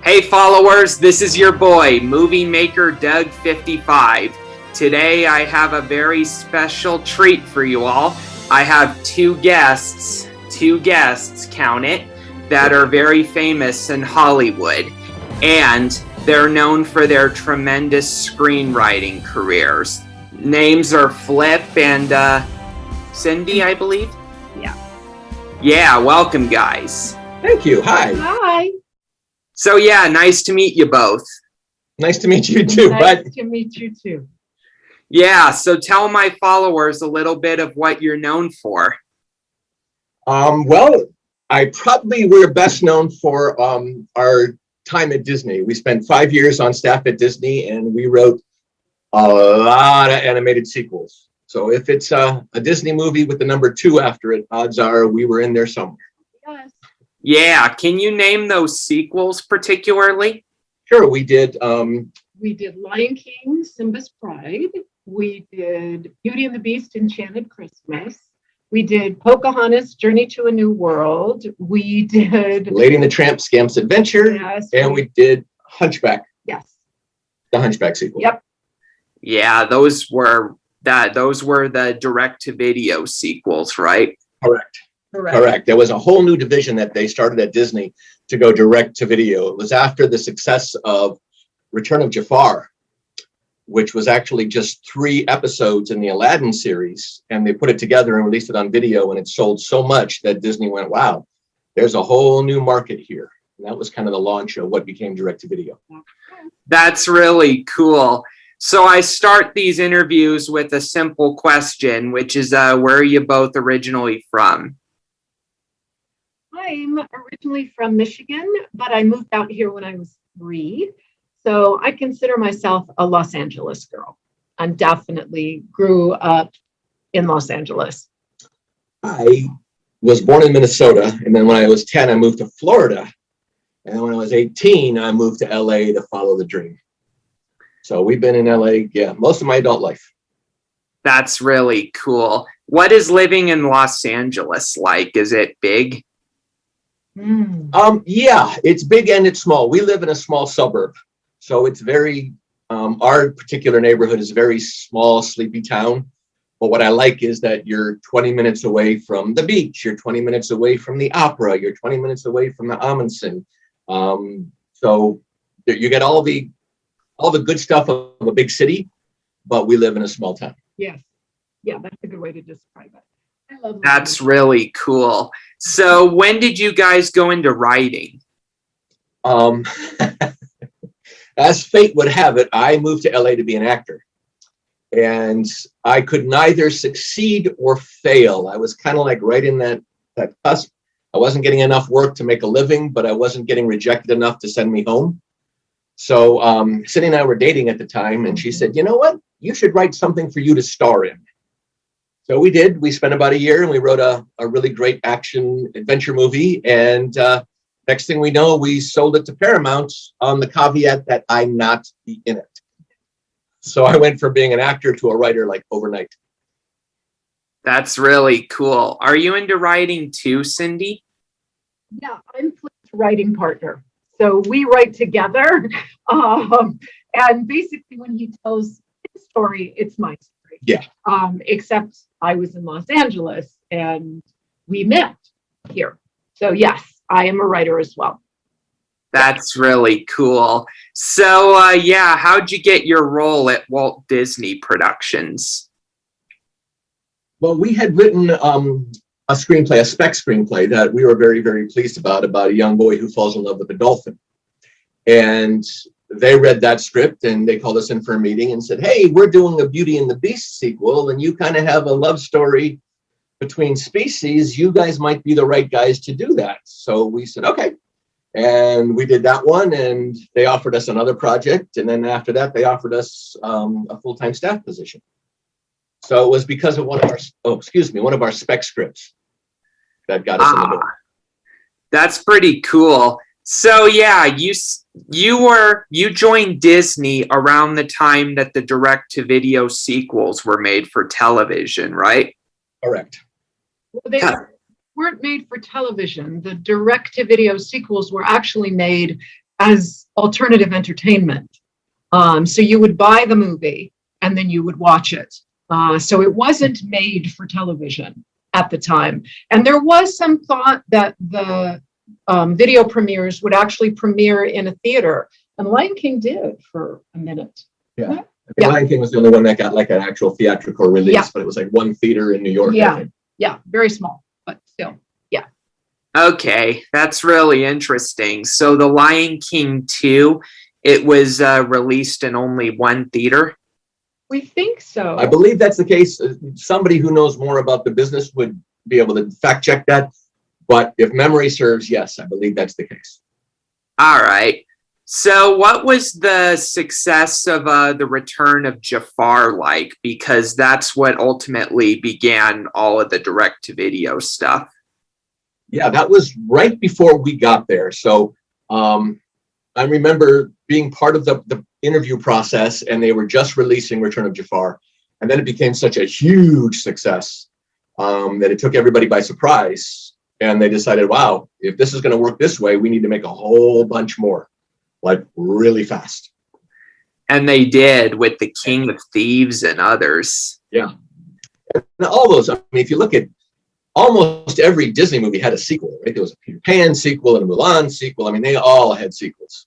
Hey followers, this is your boy, Movie Maker Doug 55. Today I have a very special treat for you all. I have two guests, count it, that are very famous in Hollywood. And they're known for their tremendous screenwriting careers. Names are Flip and Cindy, I believe? Yeah, welcome guys. Thank you. Hi. Hi. So yeah, nice to meet you both. Nice to meet you too. Nice to meet you too. Yeah, so tell my followers a little bit of what you're known for. Well, we're best known for our time at Disney. We spent 5 years on staff at Disney, and we wrote a lot of animated sequels. So if it's a Disney movie with the number 2 after it, odds are we were in there somewhere. Yes. Yeah, can you name those sequels particularly? Sure, we did. We did Lion King, Simba's Pride. We did Beauty and the Beast, Enchanted Christmas. We did Pocahontas, Journey to a New World. We did Lady and the Tramp, Scamp's Adventure, yes, and we did Hunchback. Yes. The Hunchback sequel. Yep. Yeah, those were the direct-to-video sequels, right? Correct. There was a whole new division that they started at Disney to go direct to video. It was after the success of Return of Jafar, which was actually just 3 episodes in the Aladdin series, and they put it together and released it on video, and it sold so much that Disney went, wow, there's a whole new market here. And that was kind of the launch of what became direct to video. That's really cool. So I start these interviews with a simple question, which is, where are you both originally from? I'm originally from Michigan, but I moved out here when I was 3. So I consider myself a Los Angeles girl. I definitely grew up in Los Angeles. I was born in Minnesota, and then when I was 10, I moved to Florida. And when I was 18, I moved to LA to follow the dream. So we've been in LA, most of my adult life. That's really cool. What is living in Los Angeles like? Is it big? Yeah, it's big and it's small. We live in a small suburb. So it's very, our particular neighborhood is a very small, sleepy town. But what I like is that you're 20 minutes away from the beach. You're 20 minutes away from the opera. You're 20 minutes away from the Amundsen. So you get all the good stuff of a big city, but we live in a small town. Yes. Yeah, that's a good way to describe it. I love That's really cool. So when did you guys go into writing? As fate would have it, I moved to LA to be an actor. And I could neither succeed or fail. I was kind of like right in that cusp. I wasn't getting enough work to make a living, but I wasn't getting rejected enough to send me home. So Cindy and I were dating at the time, and she said, you know what? You should write something for you to star in. So we did. We spent about a year, and we wrote a really great action adventure movie. And next thing we know, we sold it to Paramount on the caveat that I not be in it. So I went from being an actor to a writer like overnight. That's really cool. Are you into writing too, Cindy? Yeah, I'm Flip's writing partner. So we write together. And basically when he tells his story, it's my story. Yeah. Except I was in Los Angeles and we met here. So yes, I am a writer as well. That's really cool. So how'd you get your role at Walt Disney Productions? Well, we had written a screenplay, a spec screenplay that we were very, very pleased about a young boy who falls in love with a dolphin. And they read that script and they called us in for a meeting and said, hey, we're doing a Beauty and the Beast sequel, and you kind of have a love story between species. You guys might be the right guys to do that. So we said, okay. And we did that one, and they offered us another project. And then after that, they offered us a full-time staff position. So it was because of one of our spec scripts that got us in the door. That's pretty cool. So yeah, you joined Disney around the time that the direct-to-video sequels were made for television, right? Correct. Well, they weren't made for television. The direct-to-video sequels were actually made as alternative entertainment. So you would buy the movie and then you would watch it. So it wasn't made for television at the time. And there was some thought that the video premieres would actually premiere in a theater. And Lion King did for a minute. Yeah. I think Lion King was the only one that got like an actual theatrical release, but it was like one theater in New York. Yeah, very small, but still, yeah. Okay, that's really interesting. So the Lion King 2, it was released in only one theater? We think so. I believe that's the case. Somebody who knows more about the business would be able to fact check that. But if memory serves, yes, I believe that's the case. All right. So what was the success of the return of Jafar like? Because that's what ultimately began all of the direct-to-video stuff. Yeah, that was right before we got there. So I remember being part of the interview process, and they were just releasing Return of Jafar. And then it became such a huge success that it took everybody by surprise. And they decided, wow, if this is going to work this way, we need to make a whole bunch more, like really fast. And they did with the King of Thieves and others. Yeah. And all those, I mean, if you look at almost every Disney movie had a sequel, right? There was a Peter Pan sequel and a Mulan sequel. I mean, they all had sequels.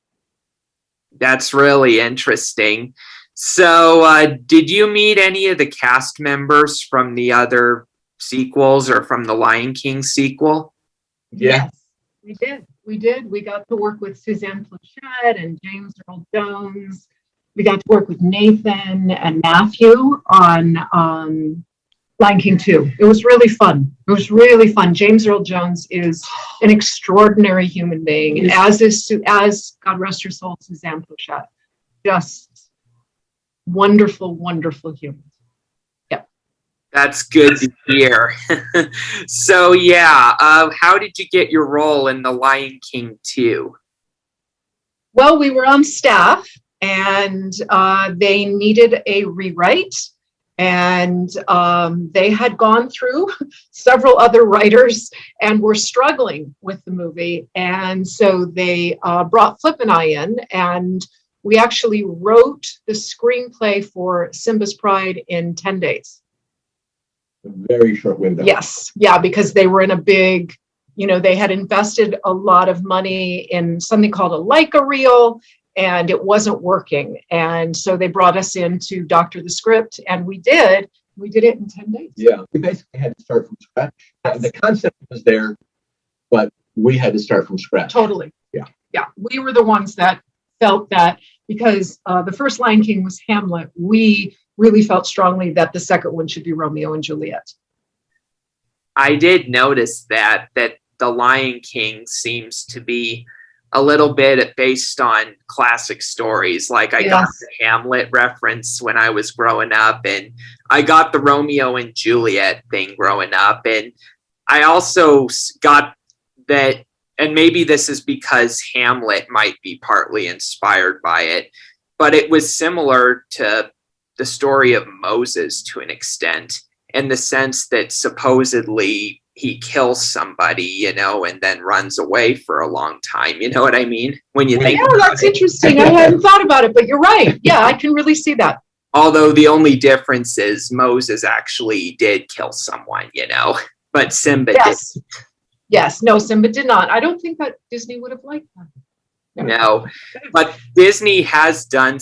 That's really interesting. So did you meet any of the cast members from the other sequels or from the Lion King sequel? Yeah. Yes, we did. We got to work with Suzanne Plachette and James Earl Jones. We got to work with Nathan and Matthew on Lion King 2. It was really fun. It was really fun. James Earl Jones is an extraordinary human being, as God rest her soul, Suzanne Plachette. Just wonderful, wonderful humans. Yeah. That's good to hear. So yeah, how did you get your role in the Lion King 2? Well, we were on staff, and they needed a rewrite. And they had gone through several other writers and were struggling with the movie. And so they brought Flip and I in, and we actually wrote the screenplay for Simbas Pride in 10 days. A very short window. Yes. Yeah, because they were in a big, they had invested a lot of money in something called a Leica reel, and it wasn't working. And so they brought us in to doctor the script, and we did it in 10 days. Yeah, we basically had to start from scratch. The concept was there, but we had to start from scratch. Totally. Yeah. Yeah. We were the ones that felt that, because the first Lion King was Hamlet, we really felt strongly that the second one should be Romeo and Juliet. I did notice that the Lion King seems to be a little bit based on classic stories. Like I got the Hamlet reference when I was growing up, and I got the Romeo and Juliet thing growing up. And I also got that, and maybe this is because Hamlet might be partly inspired by it, but it was similar to the story of Moses to an extent, in the sense that supposedly he kills somebody, and then runs away for a long time. You know what I mean? When you think, that's interesting. I hadn't thought about it, but you're right. Yeah, I can really see that. Although the only difference is Moses actually did kill someone, but Simba didn't. Yes, no, Simba did not. I don't think that Disney would have liked that. No, but Disney has done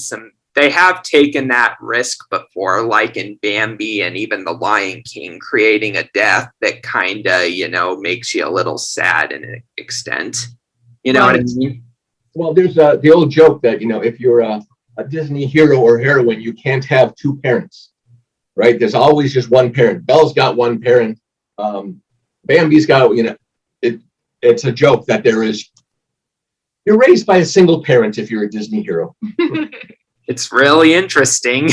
they have taken that risk before, like in Bambi and even The Lion King, creating a death that kind of, makes you a little sad in an extent. You know what I mean? Well, there's the old joke that, if you're a Disney hero or heroine, you can't have two parents, right? There's always just one parent. Belle's got one parent. Bambi's got, it's a joke that you're raised by a single parent if you're a Disney hero. It's really interesting.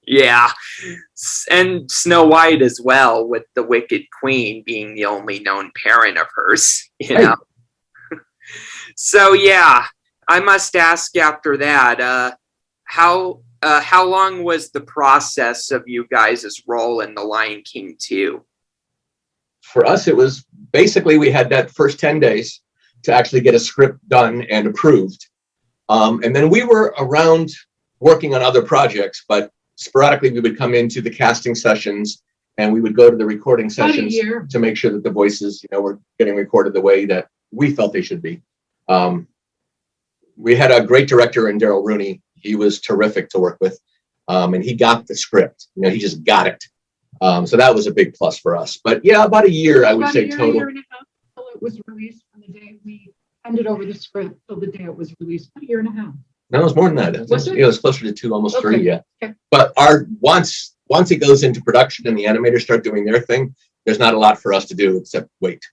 Yeah. And Snow White as well, with the Wicked Queen being the only known parent of hers, Right. So yeah, I must ask after that, how long was the process of you guys' role in The Lion King 2? For us, it was basically, we had that first 10 days to actually get a script done and approved. And then we were around working on other projects, but sporadically we would come into the casting sessions and we would go to the recording sessions to make sure that the voices, were getting recorded the way that we felt they should be. We had a great director in Daryl Rooney. He was terrific to work with. And he got the script, he just got it. So that was a big plus for us. But yeah, about a year, I would say total. A year and a half till it was released from the day we handed over the script till the day it was released. About a year and a half. No, it was more than that. It was closer to 2, almost 3, yeah. Okay. But once it goes into production and the animators start doing their thing, there's not a lot for us to do except wait.